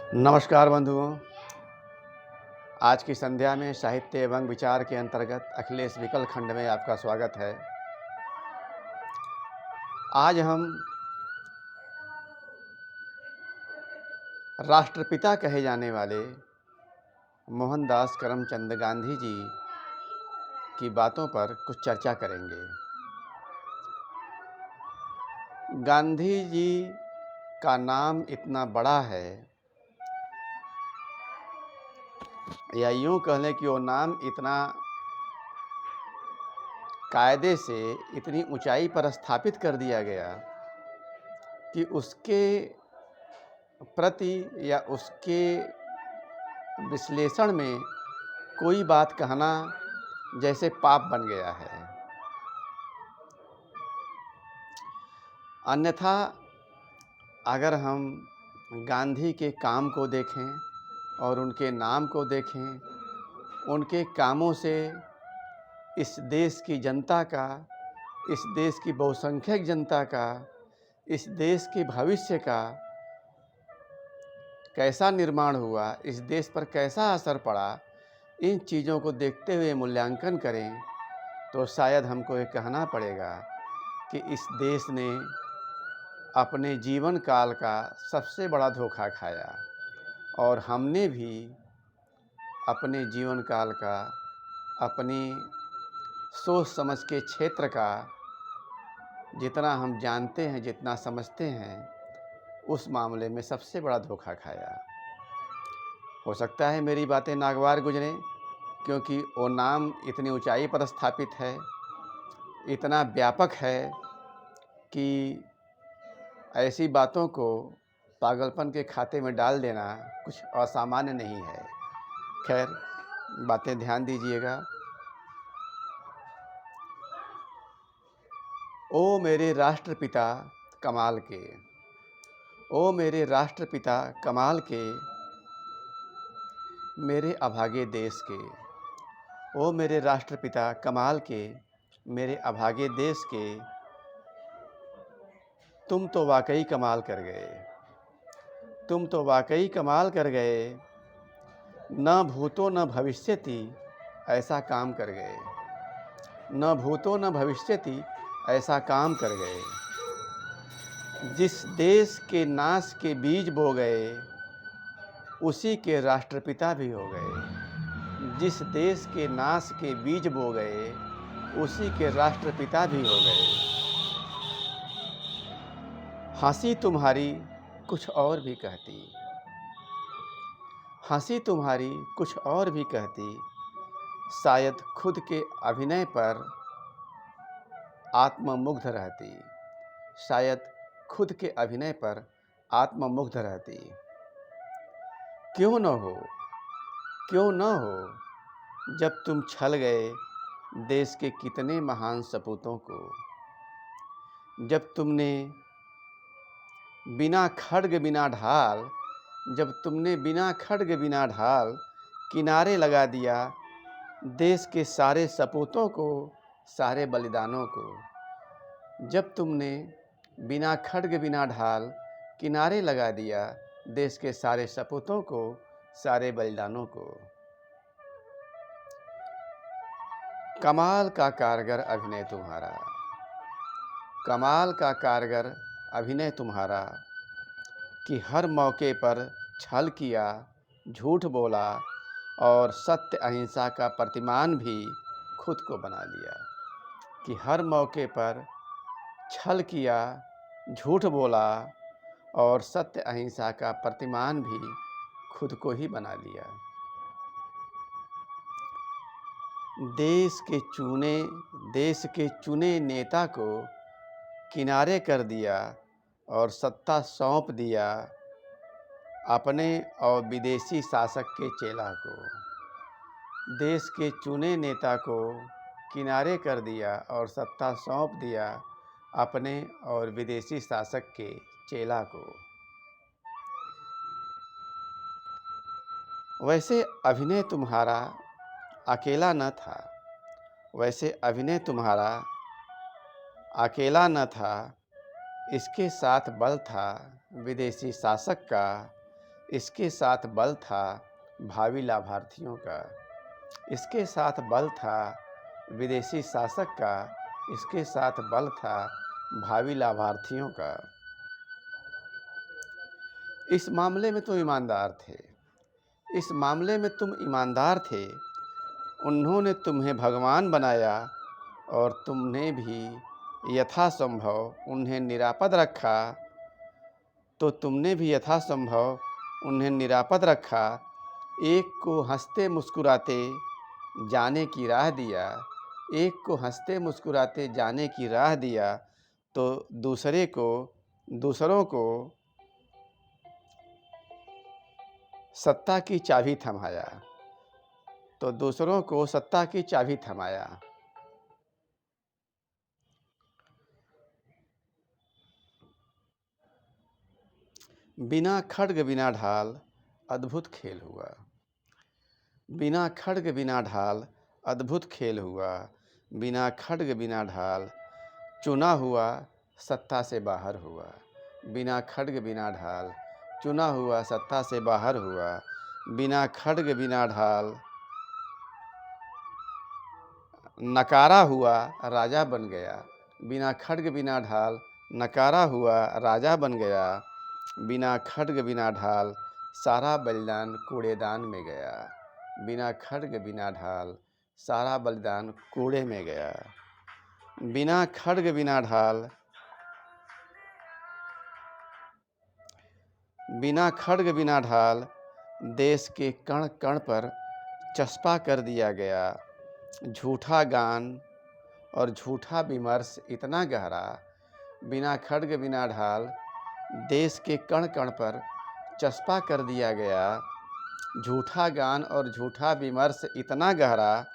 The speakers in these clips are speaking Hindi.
नमस्कार बंधुओं। आज की संध्या में साहित्य एवं विचार के अंतर्गत अखिलेश विकल खंड में आपका स्वागत है। आज हम राष्ट्रपिता कहे जाने वाले मोहनदास करमचंद गांधी जी की बातों पर कुछ चर्चा करेंगे। गांधी जी का नाम इतना बड़ा है, या यूँ कह लें कि वो नाम इतना कायदे से इतनी ऊंचाई पर स्थापित कर दिया गया कि उसके प्रति या उसके विश्लेषण में कोई बात कहना जैसे पाप बन गया है। अन्यथा अगर हम गांधी के काम को देखें और उनके नाम को देखें, उनके कामों से इस देश की जनता का, इस देश की बहुसंख्यक जनता का, इस देश के भविष्य का कैसा निर्माण हुआ, इस देश पर कैसा असर पड़ा, इन चीज़ों को देखते हुए मूल्यांकन करें तो शायद हमको ये कहना पड़ेगा कि इस देश ने अपने जीवन काल का सबसे बड़ा धोखा खाया और हमने भी अपने जीवन काल का, अपनी सोच समझ के क्षेत्र का जितना हम जानते हैं, जितना समझते हैं, उस मामले में सबसे बड़ा धोखा खाया। हो सकता है मेरी बातें नागवार गुजरें, क्योंकि वो नाम इतनी ऊंचाई पर स्थापित है, इतना व्यापक है कि ऐसी बातों को पागलपन के खाते में डाल देना कुछ असामान्य नहीं है। खैर, बातें ध्यान दीजिएगा। ओ मेरे राष्ट्रपिता कमाल के, ओ मेरे राष्ट्रपिता कमाल के, मेरे अभागे देश के। ओ मेरे राष्ट्रपिता कमाल के, मेरे अभागे देश के, तुम तो वाकई कमाल कर गए, तुम तो वाकई कमाल कर गए। न भूतो न भविष्यति ऐसा काम कर गए, न भूतो न भविष्यति ऐसा काम कर गए। जिस देश के नाश के बीज बो गए, उसी के राष्ट्रपिता भी हो गए। जिस देश के नाश के बीज बो गए, उसी के राष्ट्रपिता भी हो गए। हंसी तुम्हारी कुछ और भी कहती, हंसी तुम्हारी कुछ और भी कहती, शायद खुद के अभिनय पर आत्ममुग्ध रहती, शायद खुद के अभिनय पर आत्ममुग्ध रहती। क्यों न हो, क्यों न हो, जब तुम छल गए देश के कितने महान सपूतों को, जब तुमने बिना खड्ग बिना ढाल, जब तुमने बिना खड्ग बिना ढाल किनारे लगा दिया देश के सारे सपूतों को, सारे बलिदानों को। जब तुमने बिना खड्ग बिना ढाल किनारे लगा दिया देश के सारे सपूतों को, सारे बलिदानों को। कमाल का कारगर अभिनय तुम्हारा, कमाल का कारगर अभिनय तुम्हारा, कि हर मौके पर छल किया, झूठ बोला और सत्य अहिंसा का प्रतिमान भी खुद को बना लिया। कि हर मौके पर छल किया, झूठ बोला और सत्य अहिंसा का प्रतिमान भी खुद को ही बना लिया। देश के चुने नेता को किनारे कर दिया और सत्ता सौंप दिया अपने और विदेशी शासक के चेला को। देश के चुने नेता को किनारे कर दिया और सत्ता सौंप दिया अपने और विदेशी शासक के चेला को। वैसे अभिनय तुम्हारा अकेला न था, वैसे अभिनय तुम्हारा अकेला न था, इसके साथ बल था विदेशी शासक का, इसके साथ बल था भावी लाभार्थियों का, इसके साथ बल था विदेशी शासक का, इसके साथ बल था भावी लाभार्थियों का। इस मामले में तुम ईमानदार थे, इस मामले में तुम ईमानदार थे। उन्होंने तुम्हें भगवान बनाया और तुमने भी यथासंभव उन्हें निरापद रखा, तो तुमने भी यथासंभव उन्हें निरापद रखा। एक को हंसते मुस्कुराते जाने की राह दिया, एक को हंसते मुस्कुराते जाने की राह दिया, तो दूसरों को सत्ता की चाबी थमाया, तो दूसरों को सत्ता की चाबी थमाया। बिना खड्ग बिना ढाल अद्भुत खेल हुआ, बिना खड्ग बिना ढाल अद्भुत खेल हुआ, बिना खड्ग बिना ढाल चुना हुआ सत्ता से बाहर हुआ, बिना खड्ग बिना ढाल चुना हुआ सत्ता से बाहर हुआ, बिना खड्ग बिना ढाल नकारा हुआ राजा बन गया, बिना खड्ग बिना ढाल नकारा हुआ राजा बन गया, बिना खड्ग बिना ढाल सारा बलिदान कूड़ेदान में गया, बिना खड्ग बिना ढाल सारा बलिदान कूड़े में गया, बिना खड्ग बिना ढाल बिना खड्ग बिना ढाल देश के कण कण पर चस्पा कर दिया गया। झूठा गान और झूठा विमर्श इतना गहरा, बिना खड्ग बिना ढाल देश के कण कण पर चस्पा कर दिया गया। झूठा गान और झूठा विमर्श इतना गहरा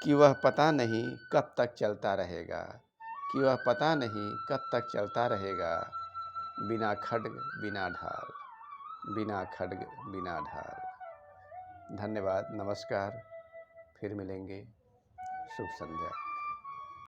कि वह पता नहीं कब तक चलता रहेगा, कि वह पता नहीं कब तक चलता रहेगा। बिना खड्ग बिना ढाल, बिना खड्ग बिना ढाल। धन्यवाद, नमस्कार, फिर मिलेंगे। शुभ संध्या।